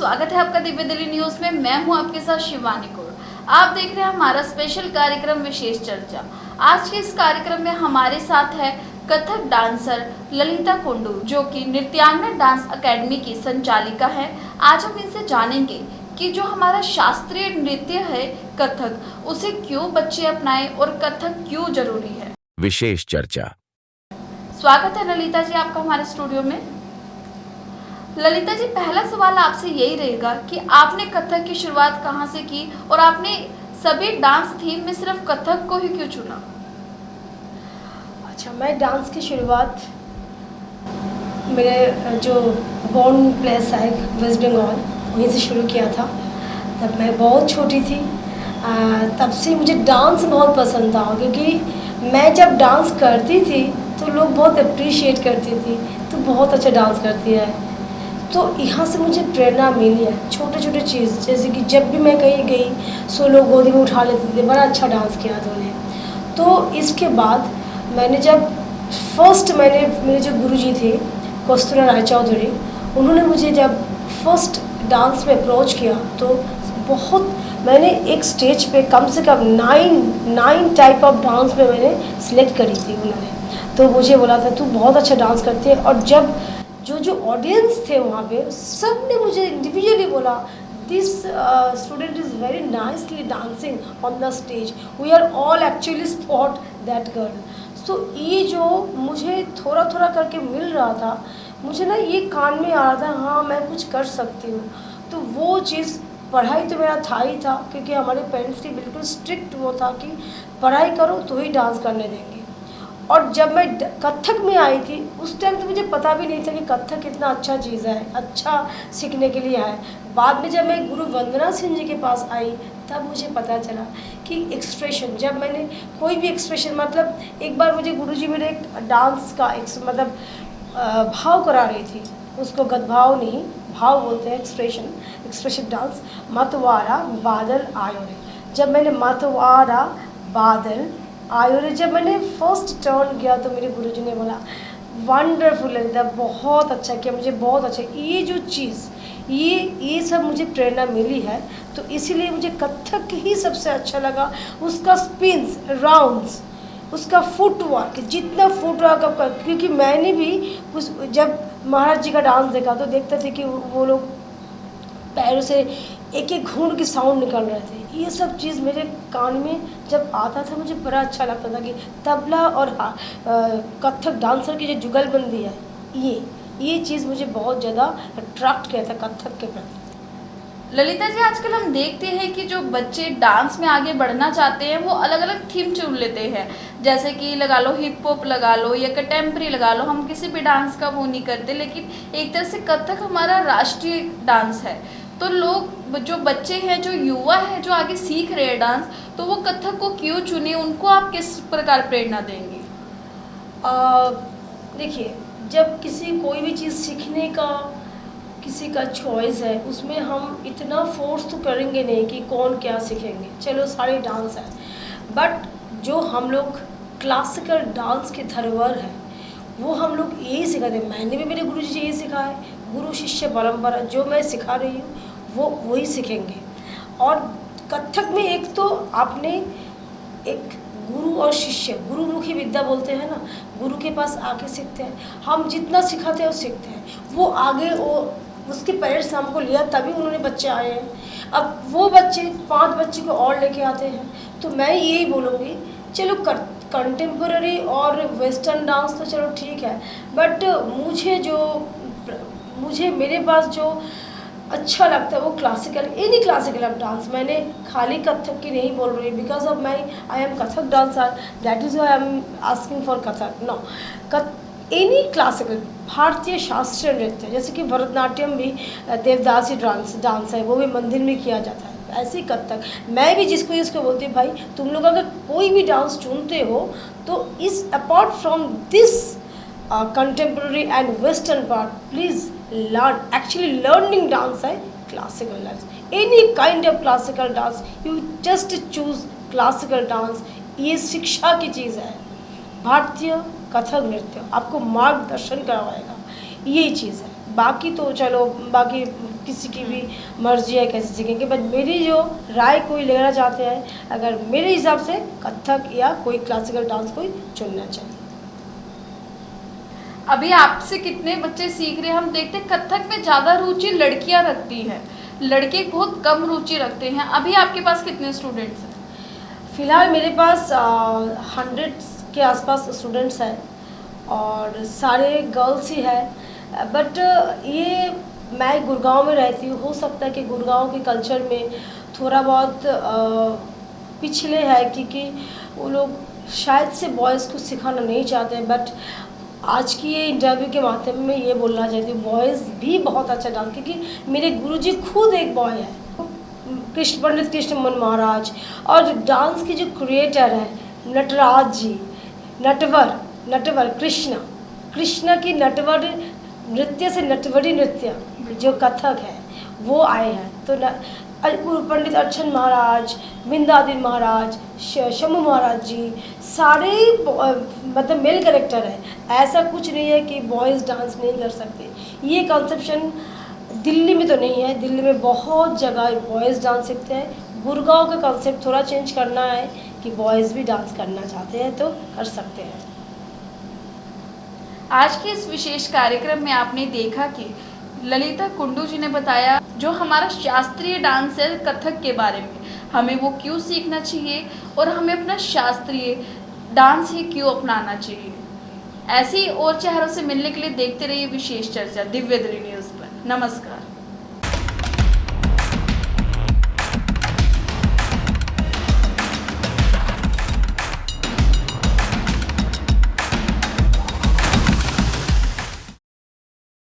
स्वागत है आपका दिव्य दिल्ली न्यूज में। मैं हूं आपके साथ शिवानी कौर। आप देख रहे हैं हमारा स्पेशल कार्यक्रम विशेष चर्चा। आज के इस कार्यक्रम में हमारे साथ है कथक डांसर ललिता कुंडू, जो कि नृत्यांगना डांस अकेडमी की संचालिका है। आज हम इनसे जानेंगे कि जो हमारा शास्त्रीय नृत्य है कथक, उसे क्यों बच्चे अपनाएं और कथक क्यों जरूरी है। विशेष चर्चा। स्वागत है ललिता जी आपका हमारे स्टूडियो में। ललिता जी, पहला सवाल आपसे यही रहेगा कि आपने कथक की शुरुआत कहाँ से की और आपने सभी डांस थीम में सिर्फ कथक को ही क्यों चुना? अच्छा, मैं डांस की शुरुआत मेरे जो बॉर्न प्लेस है वेस्ट बंगाल, वहीं से शुरू किया था। तब मैं बहुत छोटी थी। तब से मुझे डांस बहुत पसंद था, क्योंकि मैं जब डांस करती थी तो लोग बहुत अप्रिशिएट करती थी, तो बहुत अच्छा डांस करती है। तो यहाँ से मुझे प्रेरणा मिली है। छोटे छोटे चीज़, जैसे कि जब भी मैं कहीं गई सो लोग गोदी में उठा लेते थे, बड़ा अच्छा डांस किया तूने। तो इसके बाद मैंने जब मेरे जो गुरुजी थे कस्तूरा राय चौधरी, उन्होंने मुझे जब फर्स्ट डांस में अप्रोच किया तो बहुत मैंने एक स्टेज पे कम से कम 9 टाइप ऑफ डांस में मैंने सिलेक्ट करी थी। उन्होंने तो मुझे बोला था तू बहुत अच्छा डांस करती है। और जब जो ऑडियंस थे वहाँ पे, सब ने मुझे इंडिविजुअली बोला this student is very nicely dancing on the stage, we are all actually spot that girl. So ये जो मुझे थोड़ा थोड़ा करके मिल रहा था, मुझे ना ये कान में आ रहा था, हाँ मैं कुछ कर सकती हूँ। तो वो चीज़, पढ़ाई तो मेरा था ही था, क्योंकि हमारे पेरेंट्स की बिल्कुल स्ट्रिक्ट वो था कि पढ़ाई करो तो ही डांस करने देंगे। और जब मैं कथक में आई थी उस टाइम तो मुझे पता भी नहीं था कि कथक कितना अच्छा चीज़ है, अच्छा सीखने के लिए है। बाद में जब मैं गुरु वंदना सिंह जी के पास आई तब मुझे पता चला कि एक्सप्रेशन, जब मैंने कोई भी एक्सप्रेशन, मतलब एक बार मुझे गुरुजी मेरे एक डांस का भाव करा रही थी, उसको गदभाव नहीं भाव बोलते हैं, एक्सप्रेशन डांस, मतवारा बादल आयो रे। जब मैंने मतवारा बादल आयो रे जब मैंने फर्स्ट टर्न किया तो मेरे गुरुजी ने बोला वंडरफुल ललिता, बहुत अच्छा किया, मुझे बहुत अच्छा। ये जो चीज़, ये सब मुझे प्रेरणा मिली है, तो इसीलिए मुझे कथक ही सबसे अच्छा लगा। उसका स्पिन्स, राउंड्स, उसका फुटवर्क, जितना फुटवर्क आपका, क्योंकि मैंने भी जब महाराज जी का डांस देखा तो देखते थे कि वो लोग पैरों से एक एक घूंड की साउंड निकल रहे थे। ये सब चीज़ मेरे कान में जब आता था मुझे बड़ा अच्छा लगता था कि तबला और कथक डांसर की जो जुगलबंदी है, ये चीज़ मुझे बहुत ज़्यादा अट्रैक्ट किया था कथक के प्रति। ललिता जी, आजकल हम देखते हैं कि जो बच्चे डांस में आगे बढ़ना चाहते हैं वो अलग अलग थीम चुन लेते हैं, जैसे कि लगा लो हिप हॉप लगा लो या कंटेम्प्रेरी लगा लो। हम किसी भी डांस का वो नहीं करते, लेकिन एक तरह से कथक हमारा राष्ट्रीय डांस है। तो लोग, जो बच्चे हैं, जो युवा है, जो आगे सीख रहे हैं डांस, तो वो कथक को क्यों चुने, उनको आप किस प्रकार प्रेरणा देंगे? देखिए, जब कोई भी चीज़ सीखने का किसी का चॉइस है, उसमें हम इतना फोर्स तो करेंगे नहीं कि कौन क्या सीखेंगे। चलो सारे डांस है, बट जो हम लोग क्लासिकल डांस की धरोहर है वो हम लोग यही सिखाते हैं। मैंने भी मेरे गुरु जी यही सिखाया है, गुरु शिष्य परंपरा, जो मैं सिखा रही हूँ वो वही सीखेंगे। और कथक में एक तो आपने एक गुरु और शिष्य, गुरुमुखी विद्या बोलते हैं ना, गुरु के पास आके सीखते हैं। हम जितना सिखाते हैं वो सीखते हैं, वो आगे उसके पेरेंट्स हमको लिया तभी उन्होंने बच्चे आए हैं। अब वो बच्चे 5 बच्चे को और लेके आते हैं। तो मैं यही बोलूँगी, चलो कंटेम्प्रेरी और वेस्टर्न डांस तो चलो ठीक है, बट मुझे मेरे पास जो अच्छा लगता है वो classical, any classical of dance. मैंने खाली कथक की नहीं बोल रही, because of I am Kathak dancer, that is why I am asking for Kathak. No, any classical भारतीय शास्त्रीय नृत्य, जैसे कि भरतनाट्यम भी देवदासी डांस है, वो भी मंदिर में किया जाता है। ऐसे ही कथक, मैं भी जिसको बोलती हूँ, भाई तुम लोग अगर कोई भी डांस चुनते हो तो इस apart from this contemporary and western part, please learn. Actually learning dance है classical dance, any kind of classical dance, you just choose classical dance. ये शिक्षा की चीज़ है। भारतीय कथक नृत्य आपको मार्गदर्शन करवाएगा, यही चीज़ है। बाकी तो चलो, बाकी किसी की भी मर्जी है कैसे सीखेंगे, बट मेरी जो राय कोई लेना चाहते हैं, अगर मेरे हिसाब से कथक या कोई क्लासिकल डांस कोई चुनना चाहिए। अभी आपसे कितने बच्चे सीख रहे हैं? हम देखते हैं कथक में ज़्यादा रुचि लड़कियां रखती हैं, लड़के बहुत कम रुचि रखते हैं। अभी आपके पास कितने स्टूडेंट्स हैं? फ़िलहाल मेरे पास 100 के आसपास स्टूडेंट्स हैं और सारे गर्ल्स ही हैं, बट ये मैं गुड़गांव में रहती हूँ, हो सकता है कि गुड़गांव के कल्चर में थोड़ा बहुत पिछले है, क्योंकि वो लोग शायद से बॉयज़ को सिखाना नहीं चाहते हैं। बट आज की ये इंटरव्यू के माध्यम में ये बोलना चाहती हूँ, बॉयज़ भी बहुत अच्छा डांस, क्योंकि मेरे गुरुजी खुद एक बॉय है, पंडित कृष्ण मोहन महाराज, और डांस के जो क्रिएटर हैं नटराज जी, नटवर कृष्ण की नटवर नृत्य से नटवरी नृत्य जो कथक है वो आए हैं। तो पंडित अर्चन महाराज, बिंदादिन महाराज, शंभू महाराज जी, सारे मतलब मेल कैरेक्टर है। ऐसा कुछ नहीं है कि बॉयज़ डांस नहीं कर सकते। ये कंसेप्शन दिल्ली में तो नहीं है, दिल्ली में बहुत जगह बॉयज़ डांस सीखते हैं। गुड़गांव का कंसेप्ट थोड़ा चेंज करना है कि बॉयज़ भी डांस करना चाहते हैं तो कर सकते हैं। आज के इस विशेष कार्यक्रम में आपने देखा कि ललिता कुंडू जी ने बताया जो हमारा शास्त्रीय डांस है कथक के बारे में, हमें वो क्यों सीखना चाहिए और हमें अपना शास्त्रीय डांस ही क्यों अपनाना चाहिए। ऐसे ही और चेहरों से मिलने के लिए देखते रहिए विशेष चर्चा दिव्य न्यूज़ पर। नमस्कार।